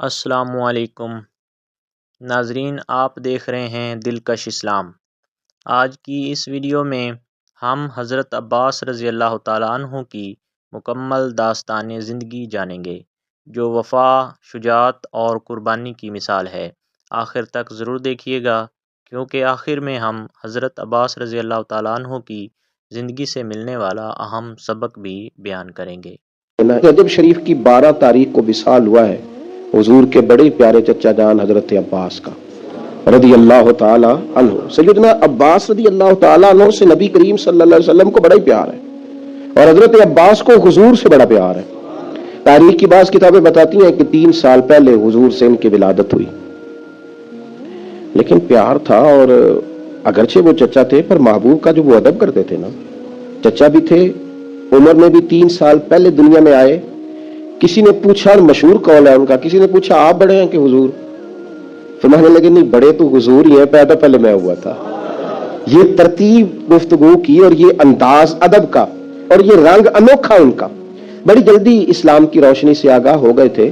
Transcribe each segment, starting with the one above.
السلام علیکم ناظرین، آپ دیکھ رہے ہیں دلکش اسلام۔ آج کی اس ویڈیو میں ہم حضرت عباس رضی اللہ تعالیٰ عنہ کی مکمل داستان زندگی جانیں گے، جو وفا، شجاعت اور قربانی کی مثال ہے۔ آخر تک ضرور دیکھیے گا، کیونکہ آخر میں ہم حضرت عباس رضی اللہ تعالیٰ عنہ کی زندگی سے ملنے والا اہم سبق بھی بیان کریں گے۔ رجب شریف کی 12 تاریخ کو وصال ہوا ہے حضور کے بڑے پیارے چچا جان حضرت عباس کا رضی اللہ تعالی عنہ۔ سیدنا عباس رضی اللہ تعالی عنہ سے نبی کریم صلی اللہ علیہ وسلم کو بڑا ہی پیار ہے، اور حضرت عباس کو حضور سے بڑا پیار ہے۔ تاریخ کی بعض کتابیں بتاتی ہیں کہ 3 سال پہلے حضور سے ان کی ولادت ہوئی، لیکن پیار تھا، اور اگرچہ وہ چچا تھے پر محبوب کا جو وہ ادب کرتے تھے نا، چچا بھی تھے، عمر میں بھی 3 سال پہلے دنیا میں آئے۔ کسی نے پوچھا، مشہور قول ہے ان کا، کسی نے پوچھا آپ بڑے ہیں کہ حضور؟ فرمانے لگے نہیں، بڑے تو حضور ہی ہیں، پیدا پہلے میں ہوا تھا۔ یہ ترتیب گفتگو کی، اور یہ انداز ادب کا، اور یہ رنگ انوکھا ان کا۔ بڑی جلدی اسلام کی روشنی سے آگاہ ہو گئے تھے،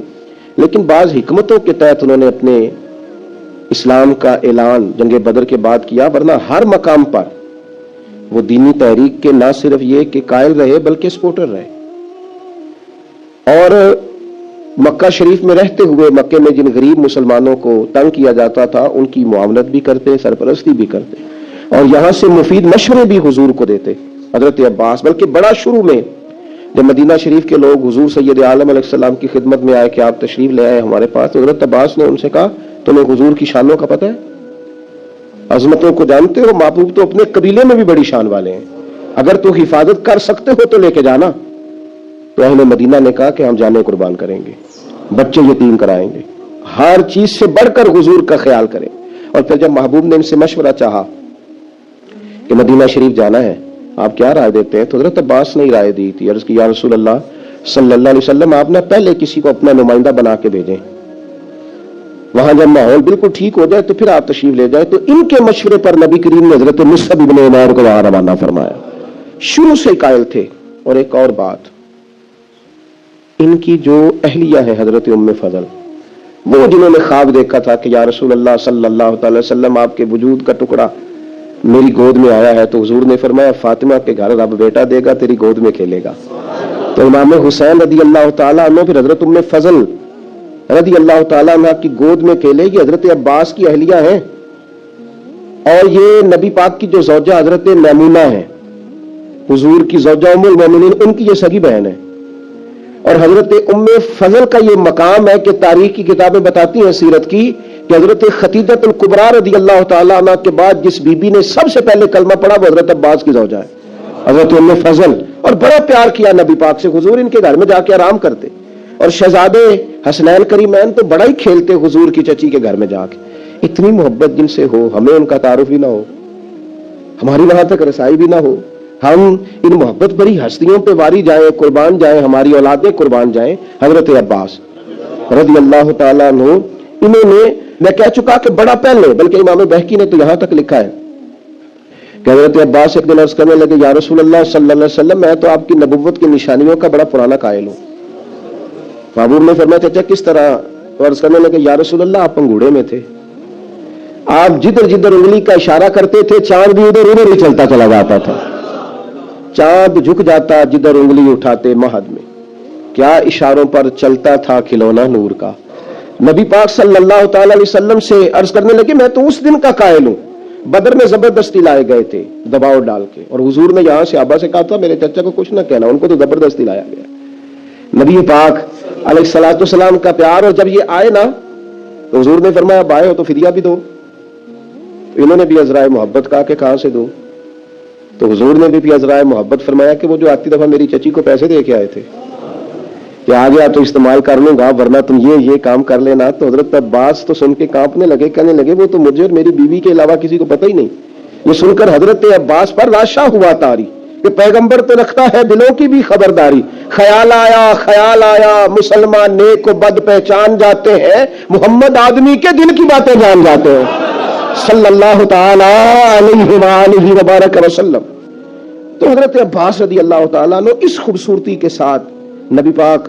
لیکن بعض حکمتوں کے تحت انہوں نے اپنے اسلام کا اعلان جنگ بدر کے بعد کیا، ورنہ ہر مقام پر وہ دینی تحریک کے نہ صرف یہ کہ قائل رہے بلکہ سپورٹر رہے۔ اور مکہ شریف میں رہتے ہوئے مکے میں جن غریب مسلمانوں کو تنگ کیا جاتا تھا ان کی معاونت بھی کرتے، سرپرستی بھی کرتے، اور یہاں سے مفید مشورے بھی حضور کو دیتے حضرت عباس۔ بلکہ بڑا شروع میں جب مدینہ شریف کے لوگ حضور سید عالم علیہ السلام کی خدمت میں آئے کہ آپ تشریف لے آئے ہمارے پاس، تو حضرت عباس نے ان سے کہا تمہیں حضور کی شانوں کا پتہ ہے، عظمتوں کو جانتے ہو؟ محبوب تو اپنے قبیلے میں بھی بڑی شان والے ہیں، اگر تو حفاظت کر سکتے ہو تو لے کے جانا۔ تو اہل مدینہ نے کہا کہ ہم جانیں قربان کریں گے، بچے یتیم کرائیں گے، ہر چیز سے بڑھ کر حضور کا خیال کریں۔ اور پھر جب محبوب نے ان سے مشورہ چاہا کہ مدینہ شریف جانا ہے، آپ کیا رائے دیتے ہیں؟ تو حضرت عباس نے رائے دی تھی، عرض کی یا رسول اللہ صلی اللہ علیہ وسلم، آپ نہ پہلے کسی کو اپنا نمائندہ بنا کے بھیجیں، وہاں جب ماحول بالکل ٹھیک ہو جائے تو پھر آپ تشریف لے جائیں۔ تو ان کے مشورے پر نبی کریم نے حضرت مصعب بن عمیر کو وہاں روانہ فرمایا۔ شروع سے قائل تھے۔ اور ایک اور بات، ان کی جو اہلیہ ہے حضرت ام فضل، وہ جنہوں نے خواب دیکھا تھا کہ یا رسول اللہ صلی اللہ تعالی وسلم آپ کے وجود کا ٹکڑا میری گود میں آیا ہے، تو حضور نے فرمایا فاطمہ کے گھر رب بیٹا دے گا، تیری گود میں کھیلے گا۔ تو امام حسین رضی اللہ تعالیٰ عنہ پھر حضرت ام فضل رضی اللہ تعالیٰ عنہ کی گود میں کھیلے گی۔ حضرت عباس کی اہلیہ ہیں، اور یہ نبی پاک کی جو زوجہ حضرت میمونہ ہے، حضور کی زوجہ ام المومنین، ان کی یہ سگی بہن ہے۔ اور حضرت ام فضل کا یہ مقام ہے کہ تاریخ کی کتابیں بتاتی ہیں سیرت کی کہ حضرت خدیجہ الکبریٰ رضی اللہ تعالیٰ عنہ کے بعد جس بی بی نے سب سے پہلے کلمہ پڑھا وہ حضرت عباس کی زوجہ ہے، حضرت ام فضل۔ اور بڑا پیار کیا نبی پاک سے، حضور ان کے گھر میں جا کے آرام کرتے، اور شہزادے حسنین کریمین تو بڑا ہی کھیلتے حضور کی چچی کے گھر میں جا کے۔ اتنی محبت جن سے ہو، ہمیں ان کا تعارف ہی نہ ہو، ہماری وہاں تک رسائی بھی نہ ہو، ہم ان محبت بڑی ہستیوں پہ واری جائیں، قربان جائیں، ہماری اولادیں قربان جائیں۔ حضرت عباس رضی اللہ تعالیٰ عنہ، انہوں نے، میں کہہ چکا کہ بڑا پہلے، بلکہ امام بہقی نے تو یہاں تک لکھا ہے کہ حضرت عباس ایک دن عرض کرنے لگے یا رسول اللہ صلی اللہ علیہ وسلم، میں تو آپ کی نبوت کی نشانیوں کا بڑا پرانا قائل ہوں۔ محبوب نے فرمایا چچا کس طرح؟ عرض کرنے لگے یا رسول اللہ آپ پنگوڑے میں تھے، آپ جدھر جدھر انگلی کا اشارہ کرتے تھے چاند بھی ادھر ادھر ہی چلتا چلا جاتا تھا، چاند جھک جاتا جدھر انگلی اٹھاتے مہد میں، کیا اشاروں پر چلتا تھا کھلونا نور کا۔ نبی پاک صلی اللہ تعالی علیہ وسلم سے عرض کرنے لگے میں تو اس دن کا قائل ہوں، بدر میں زبردستی لائے گئے تھے دباؤ ڈال کے، اور حضور نے یہاں سے آبا سے کہا تھا میرے چچا کو کچھ نہ کہنا، ان کو تو زبردستی لایا گیا۔ نبی پاک علیہ الصلوۃ والسلام کا پیار، اور جب یہ آئے نا تو حضور نے فرمایا اب آئے ہو تو فدیہ بھی دو۔ تو انہوں نے بھی عذرائے محبت کہا کہ کہاں سے دو؟ تو حضور نے بھی عذرائے محبت فرمایا کہ وہ جو آتی دفعہ میری چچی کو پیسے دے کے آئے تھے کہ آ گیا تو استعمال کر لوں گا، ورنہ تم یہ کام کر لینا۔ تو حضرت عباس تو سن کے کانپنے لگے، کہنے لگے وہ تو مجھے اور میری بیوی کے علاوہ کسی کو پتہ ہی نہیں۔ یہ سن کر حضرت عباس پر راشا ہوا تاری کہ پیغمبر تو رکھتا ہے دلوں کی بھی خبرداری، خیال آیا مسلمان نیک و بد پہچان جاتے ہیں، محمد آدمی کے دل کی باتیں جان جاتے ہیں صلی اللہ تعالی علیہ وآلہ وبارک وسلم۔ تو حضرت عباس رضی اللہ تعالیٰ عنہ اس خوبصورتی کے ساتھ نبی پاک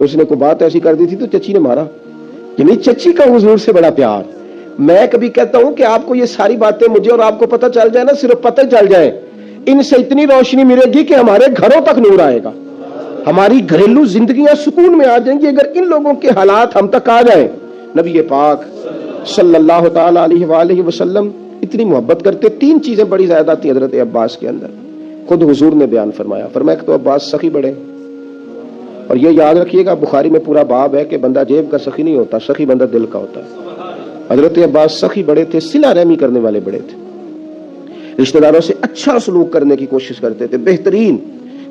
اس نے کوئی بات ایسی کر دی تھی تو چچی نے مارا، یعنی چچی کا حضور سے بڑا پیار۔ میں کبھی کہتا ہوں کہ آپ کو یہ ساری باتیں مجھے اور آپ کو پتہ چل جائے نا، صرف پتہ چل جائے، ان سے اتنی روشنی ملے گی کہ ہمارے گھروں تک نور آئے گا، ہماری گھریلو زندگیاں سکون میں آ جائیں گی اگر ان لوگوں کے حالات ہم تک آ جائیں۔ نبی پاک صلی اللہ تعالی علیہ وآلہ وسلم اتنی محبت کرتے، تین چیزیں بڑی زیادہ تھی حضرت عباس کے اندر، خود حضور نے بیان فرمایا، فرمایا کہ تو عباس سخی بڑے، اور یہ یاد رکھیے گا بخاری میں پورا باب ہے کہ بندہ جیب کا سخی نہیں ہوتا، سخی بندہ دل کا ہوتا ہے۔ حضرت عباس سخی بڑے تھے، صلہ رحمی کرنے والے بڑے تھے، رشتہ داروں سے اچھا سلوک کرنے کی کوشش کرتے تھے، بہترین۔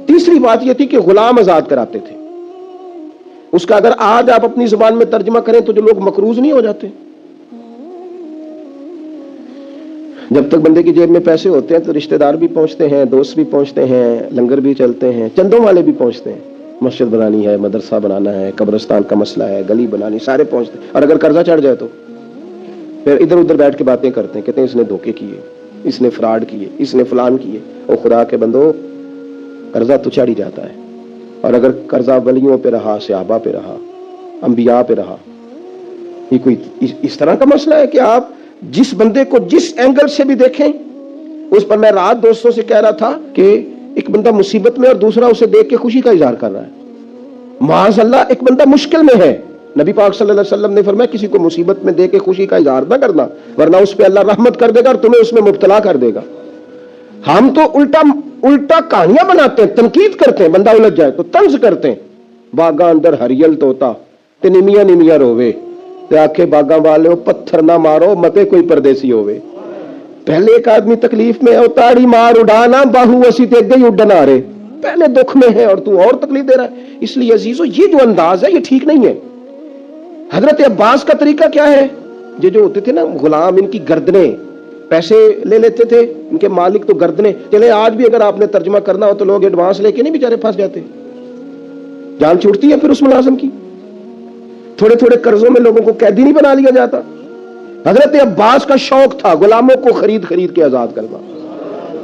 تیسری بات یہ تھی کہ غلام آزاد کراتے تھے۔ اس کا اگر آج آپ اپنی زبان میں ترجمہ کریں تو جو لوگ مقروض نہیں ہو جاتے، جب تک بندے کی جیب میں پیسے ہوتے ہیں تو رشتہ دار بھی پہنچتے ہیں، دوست بھی پہنچتے ہیں، لنگر بھی چلتے ہیں، چندوں والے بھی پہنچتے ہیں، مسجد بنانی ہے، مدرسہ بنانا ہے، قبرستان کا مسئلہ ہے، گلی بنانی، سارے پہنچتے ہیں۔ اور اگر قرضہ چڑھ جائے تو پھر ادھر ادھر بیٹھ کے باتیں کرتے ہیں، کہتے ہیں اس نے دھوکے کیے، اس نے فراڈ کیے، اس نے فلان کیے۔ اور خدا کے بندو، قرضہ تو چڑھ ہی جاتا ہے، اور اگر قرضہ ولیوں پہ رہا، صحابہ پہ رہا، انبیاء پہ رہا، یہ کوئی اس طرح کا مسئلہ ہے کہ آپ جس بندے کو جس اینگل سے بھی دیکھیں اس پر۔ میں رات دوستوں سے کہہ رہا تھا کہ ایک بندہ مصیبت میں اور دوسرا اسے دیکھ کے خوشی کا اظہار کر رہا ہے، معاذ اللہ ایک بندہ مشکل میں ہے، نبی پاک صلی اللہ علیہ وسلم نے فرمایا کسی کو مصیبت میں دیکھ کے خوشی کا اظہار نہ کرنا، ورنہ اس پہ اللہ رحمت کر دے گا اور تمہیں اس میں مبتلا کر دے گا۔ ہم تو الٹا کہانیاں بناتے ہیں، تنقید کرتے ہیں، بندہ الجھ جائے تو طنز کرتے ہیں۔ باغاں اندر ہریل توتا تے نمیاں نمیاں روے، تے آکھے باغاں والے پتھر نہ مارو متے کوئی پردیسی ہوئے۔ پہلے ایک آدمی تکلیف میں ہے، تاڑی مار اڑانا باہو اسی تے اگے ہی اڈن آ رہے، پہلے دکھ میں ہے اور تو اور تکلیف دے رہا ہے۔ اس لیے عزیزو یہ جو انداز ہے یہ ٹھیک نہیں ہے۔ حضرت عباس کا طریقہ کیا ہے؟ یہ جو ہوتے تھے نا غلام، ان کی گردنیں، پیسے لے لیتے تھے ان کے مالک تو گردنیں، چلے آج بھی اگر آپ نے ترجمہ کرنا ہو تو لوگ ایڈوانس لے کے نہیں بیچارے پھنس جاتے، جان چھوٹتی ہے پھر اس ملازم کی۔ تھوڑے تھوڑے قرضوں میں لوگوں کو قیدی نہیں بنا لیا جاتا۔ حضرت عباس کا شوق تھا غلاموں کو خرید خرید کے آزاد کرنا،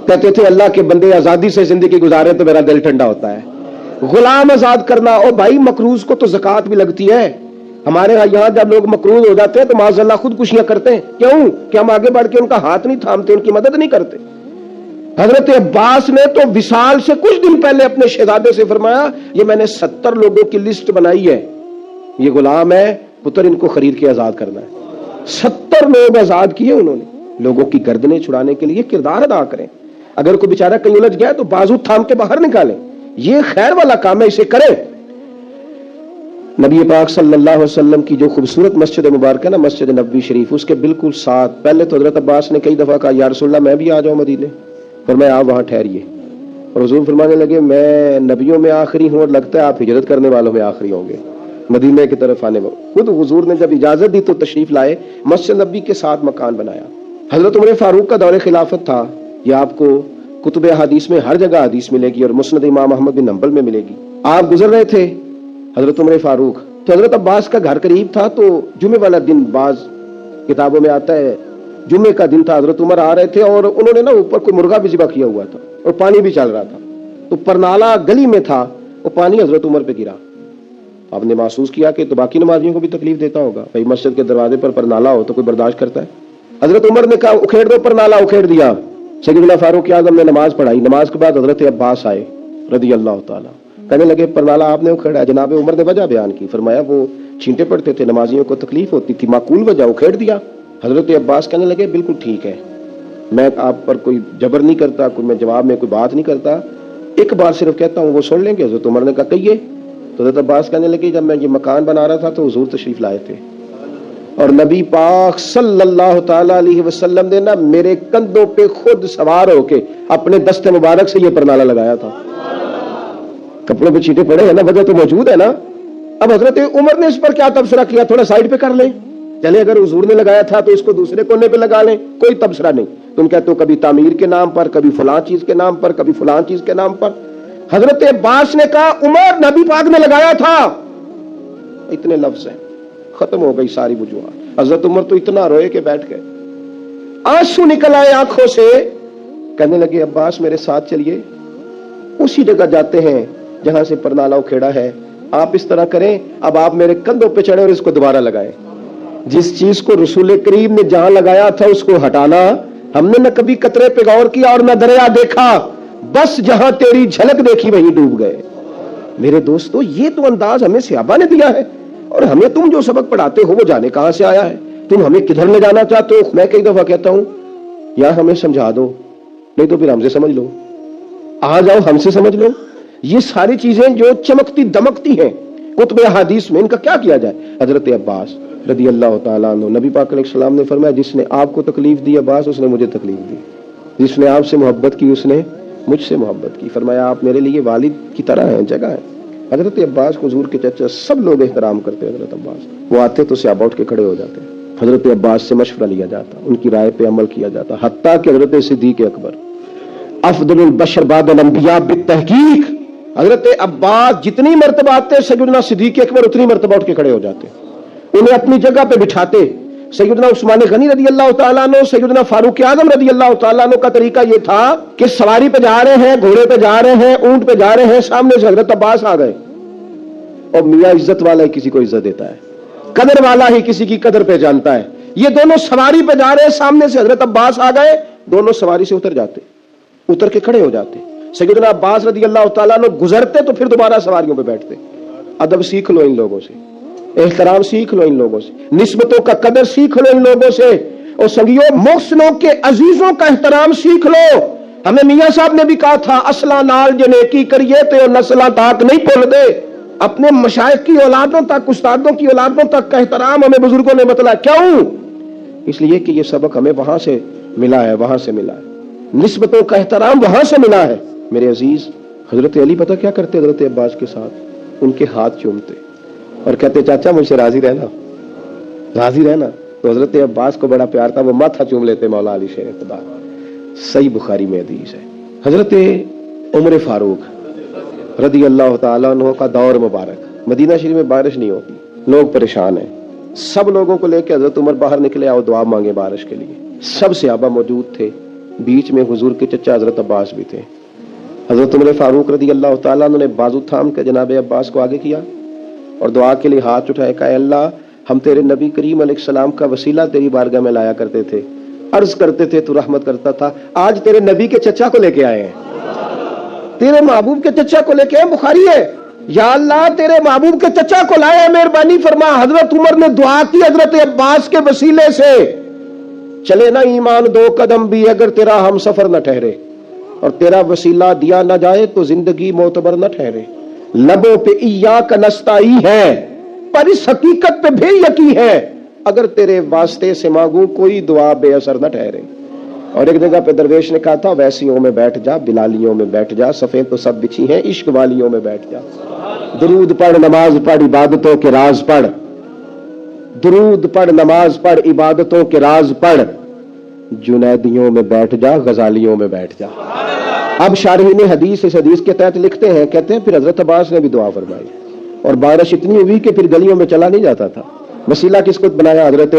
کہتے تھے اللہ کے بندے آزادی سے زندگی گزارے تو میرا دل ٹھنڈا ہوتا ہے۔ غلام آزاد کرنا، اور بھائی مقروض کو تو زکوٰۃ بھی لگتی ہے۔ ہمارے یہاں جب لوگ مقروض ہو جاتے ہیں تو معاذ اللہ خودکشیاں کرتے ہیں، کیوں کہ ہم آگے بڑھ کے ان کا ہاتھ نہیں تھامتے، ان کی مدد نہیں کرتے۔ حضرت عباس نے تو وصال سے کچھ دن پہلے اپنے شہزادے سے فرمایا یہ میں نے 70 لوگوں کی لسٹ بنائی ہے، یہ غلام ہے پتر، ان کو خرید کے آزاد کرنا ہے۔ 70 لوگ آزاد کیے انہوں نے، لوگوں کی گردنیں چھڑانے کے لیے کردار ادا کریں۔ اگر کوئی بیچارہ کہیں الجھ گیا تو بازو تھام کے باہر نکالیں، یہ خیر والا کام ہے، اسے کریں۔ نبی پاک صلی اللہ علیہ وسلم کی جو خوبصورت مسجد مبارک ہے نا، مسجد نبوی شریف، اس کے بالکل ساتھ پہلے تو حضرت عباس نے کئی دفعہ کہا یا رسول اللہ میں بھی آ جاؤں مدینے، فرمایا آپ وہاں ٹھہریے، اور حضور فرمانے لگے میں نبیوں میں آخری ہوں اور لگتا ہے آپ ہجرت کرنے والوں میں آخری ہوں گے مدینے کی طرف آنے میں۔ خود حضور نے جب اجازت دی تو تشریف لائے، مسجد نبوی کے ساتھ مکان بنایا۔ حضرت عمر فاروق کا دور خلافت تھا، یہ آپ کو کتب حدیث میں ہر جگہ حدیث ملے گی، اور مسند امام احمد بن حنبل میں ملے گی۔ آپ گزر رہے تھے حضرت عمر فاروق، تو حضرت عباس کا گھر قریب تھا، تو جمعے والا دن بعض کتابوں میں آتا ہے جمعے کا دن تھا، حضرت عمر آ رہے تھے اور انہوں نے نا اوپر کوئی مرغا بھی ذبح کیا ہوا تھا اور پانی بھی چل رہا تھا، تو پرنالا گلی میں تھا، وہ پانی حضرت عمر پہ گرا۔ آپ نے محسوس کیا کہ تو باقی نمازیوں کو بھی تکلیف دیتا ہوگا، بھائی مسجد کے دروازے پر پرنالا ہو تو کوئی برداشت کرتا ہے؟ حضرت عمر نے کہا اکھیڑ دو پرنالا، اکھیڑ دیا۔ سیدنا فاروق اعظم نے نماز پڑھائی، نماز کے بعد حضرت عباس آئے رضی اللہ تعالیٰ، کہنے لگے پرنالا آپ نے اکھیڑا؟ جناب عمر نے وجہ بیان کی، فرمایا وہ چھینٹے پڑتے تھے، نمازیوں کو تکلیف ہوتی تھی، معقول وجہ، اکھیڑ دیا۔ حضرت عباس کہنے لگے بالکل ٹھیک ہے، میں آپ پر کوئی جبر نہیں کرتا، کوئی میں جواب میں کوئی بات نہیں کرتا، ایک بار صرف کہتا ہوں وہ سن لیں گے؟ حضرت عمر نے کہا کہیے۔ تو حضرت عباس کہنے لگے جب میں یہ مکان بنا رہا تھا تو حضور تشریف لائے تھے، اور نبی پاک صلی اللہ تعالی علیہ وسلم نے نا میرے کندھوں پہ خود سوار ہو کے اپنے دست مبارک سے یہ پرنالا لگایا تھا۔ کپڑوں پہ چیٹے پڑے ہیں نا، وجہ تو موجود ہے نا۔ اب حضرت عمر نے اس پر کیا تبصرہ کیا؟ تھوڑا سائڈ پہ کر لیں، چلے اگر حضور نے لگایا تھا تو اس کو دوسرے کونے پہ لگا لیں، کوئی تبصرہ نہیں۔ تم کہتے ہو کبھی تعمیر کے نام پر، کبھی فلاں چیز کے نام پر، کبھی فلاں چیز کے نام پر۔ حضرت عباس نے کہا عمر نبی پاک نے لگایا تھا، اتنے لفظ ہیں، ختم ہو گئی ساری وجوہات۔ حضرت عمر تو اتنا روئے کہ بیٹھ گئے، آنسو نکل آئے آنکھوں سے، کہنے لگے عباس میرے ساتھ چلیے، اسی جگہ جاتے ہیں جہاں سے پرنالا اکھیڑا ہے، آپ اس طرح کریں، اب آپ میرے کندھوں پہ چڑھے اور اس کو دوبارہ لگائیں۔ جس چیز کو رسول کریم نے جہاں لگایا تھا اس کو ہٹانا، ہم نے نہ کبھی قطرے پہ غور کیا اور نہ دریا دیکھا، بس جہاں تیری جھلک دیکھی وہیں ڈوب گئے۔ میرے دوستو، یہ تو انداز ہمیں صحابہ نے دیا ہے، اور ہمیں تم جو سبق پڑھاتے ہو وہ جانے کہاں سے آیا ہے؟ تم ہمیں کدھر لے جانا چاہتے ہو؟ میں کئی دفعہ کہتا ہوں یا ہمیں سمجھا دو، نہیں تو پھر ہم سے سمجھ لو، آ جاؤ ہم سے سمجھ لو۔ یہ ساری چیزیں جو چمکتی دمکتی ہیں کتب احادیث میں، ان کا کیا کیا جائے؟ حضرت عباس رضی اللہ تعالیٰ عنہ، نبی پاک علیہ السلام نے فرمایا جس نے آپ کو تکلیف دی عباس، اس نے مجھے تکلیف دی، جس نے آپ سے محبت کی اس نے مجھ سے محبت کی، فرمایا آپ میرے لیے والد کی طرح ہیں، جگہ ہے۔ حضرت عباس حضور کے چچا، سب لوگ احترام کرتے حضرت عباس، وہ آتے تو صحابہ اٹھ کے کھڑے ہو جاتے، حضرت عباس سے مشورہ لیا جاتا، ان کی رائے پہ عمل کیا جاتا، حتیٰ کہ حضرت صدیق اکبر افضل البشر بعد الانبیاء بالتحقیق، حضرت عباس جتنی مرتبہ آتے سیدنا صدیق اکبر اتنی مرتبہ اٹھ کے کھڑے ہو جاتے، انہیں اپنی جگہ پہ بٹھاتے۔ سیدنا عثمان غنی رضی اللہ تعالیٰ عنہ، سیدنا فاروق اعظم رضی اللہ تعالیٰ عنہ کا طریقہ یہ تھا کہ سواری پہ جا رہے ہیں، گھوڑے پہ جا رہے ہیں، اونٹ پہ جا رہے ہیں، سامنے سے حضرت عباس آ گئے، اور میاں عزت والا ہی کسی کو عزت دیتا ہے، قدر والا ہی کسی کی قدر پہ جانتا ہے۔ یہ دونوں سواری پہ جا رہے ہیں، سامنے سے حضرت عباس آ گئے، دونوں سواری سے اتر جاتے، اتر کے کھڑے ہو جاتے۔ سیدنا عباس رضی اللہ تعالیٰ عنہ گزرتے تو پھر دوبارہ سواریوں پہ بیٹھتے۔ ادب سیکھ لو ان لوگوں سے، احترام سیکھ لو ان لوگوں سے، نسبتوں کا قدر سیکھ لو ان لوگوں سے، اور سنگیو محسنوں کے عزیزوں کا احترام سیکھ لو۔ ہمیں میاں صاحب نے بھی کہا تھا اصلا نال جے نیکی کریے تو نسلاں تاک نہیں بھول دے۔ اپنے مشائخ کی اولادوں تک، استادوں کی اولادوں تک کا احترام ہمیں بزرگوں نے بتلایا۔ کیوں؟ اس لیے کہ یہ سبق ہمیں وہاں سے ملا ہے، وہاں سے ملا ہے، نسبتوں کا احترام وہاں سے ملا ہے۔ میرے عزیز، حضرت علی پتہ کیا کرتے حضرت عباس کے ساتھ؟ ان کے ہاتھ چومتے اور کہتے چاچا مجھ سے راضی رہنا، راضی رہنا۔ تو حضرت عباس کو بڑا پیار تھا، وہ ماتھا چوم لیتے مولا علی شیر خدا۔ صحیح بخاری میں حدیث ہے۔ حضرت عمر فاروق رضی اللہ تعالیٰ عنہ کا دور مبارک، مدینہ شریف میں بارش نہیں ہوتی، لوگ پریشان ہیں، سب لوگوں کو لے کے حضرت عمر باہر نکلے، آؤ دعا مانگے بارش کے لیے۔ سب صحابہ موجود تھے، بیچ میں حضور کے چچا حضرت عباس بھی تھے۔ حضرت عمر فاروق رضی اللہ تعالیٰ عنہ نے بازو تھام کے جناب عباس کو آگے کیا اور دعا کے لیے ہاتھ اٹھائے، کہا اے اللہ، ہم تیرے نبی کریم علیہ السلام کا وسیلہ تیری بارگاہ میں لایا کرتے تھے، عرض کرتے تھے تو رحمت کرتا تھا، آج تیرے نبی کے چچا کو لے کے آئے ہیں، تیرے محبوب کے چچا کو لے کے آئے، بخاری ہے، یا اللہ تیرے محبوب کے چچا کو لائے، مہربانی فرما۔ حضرت عمر نے دعا کی حضرت عباس کے وسیلے سے، چلے نہ ایمان دو قدم بھی اگر تیرا ہم سفر نہ ٹھہرے، اور تیرا وسیلہ دیا نہ جائے تو زندگی معتبر نہ ٹھہرے۔ لبوں پہ ایاک نستعی ہے پر اس حقیقت پہ بھی یقین ہے، اگر تیرے واسطے سے مانگوں کوئی دعا بے اثر نہ ٹھہرے۔ اور ایک جگہ پہ درویش نے کہا تھا ویسیوں میں بیٹھ جا، بلالیوں میں بیٹھ جا، صفیں تو سب بچھی ہیں، عشق والیوں میں بیٹھ جا۔ درود پڑھ نماز پڑھ عبادتوں کے راز پڑھ، درود پڑھ نماز پڑھ عبادتوں کے راز پڑھ، جنیدیوں میں بیٹھ جا، غزالیوں میں بیٹھ جا۔ اب شارحین حدیث اس حدیث کے تحت لکھتے ہیں، کہتے ہیں پھر حضرت عباس نے بھی دعا فرمائی اور بارش اتنی ہوئی کہ پھر گلیوں میں چلا نہیں جاتا تھا۔ وسیلہ کس کو بنایا؟ حضرت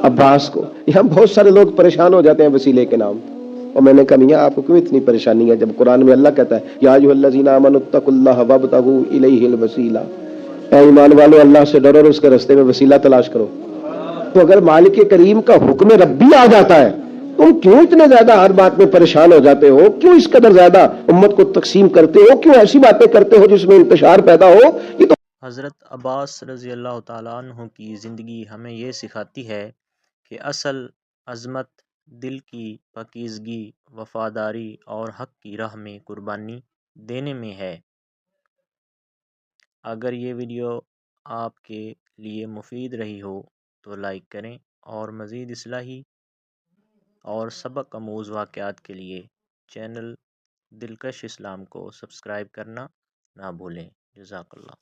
عباس کو۔ یہاں بہت سارے لوگ پریشان ہو جاتے ہیں وسیلے کے نام، اور میں نے کہا میاں آپ کو کیوں اتنی پریشانی ہے، جب قرآن میں اللہ کہتا ہے یا ایھا الذین آمنوا اتقوا اللہ وابتغوا الیہ الوسیلہ، اے ایمان والو اللہ سے ڈرو اور اس کے راستے میں وسیلہ تلاش کرو۔ تو اگر مالک کریم کا حکم ربی آ جاتا ہے، تم کیوں اتنے زیادہ ہر بات میں پریشان ہو جاتے ہو؟ کیوں اس قدر زیادہ امت کو تقسیم کرتے ہو؟ کیوں ایسی باتیں کرتے ہو جس میں انتشار پیدا ہو؟ یہ تو حضرت عباس رضی اللہ تعالیٰ عنہ کی زندگی ہمیں یہ سکھاتی ہے کہ اصل عظمت دل کی پاکیزگی، وفاداری اور حق کی راہ میں قربانی دینے میں ہے۔ اگر یہ ویڈیو آپ کے لیے مفید رہی ہو تو لائک کریں، اور مزید اصلاحی اور سبق آموز واقعات کے لیے چینل دلکش اسلام کو سبسکرائب کرنا نہ بھولیں۔ جزاک اللہ۔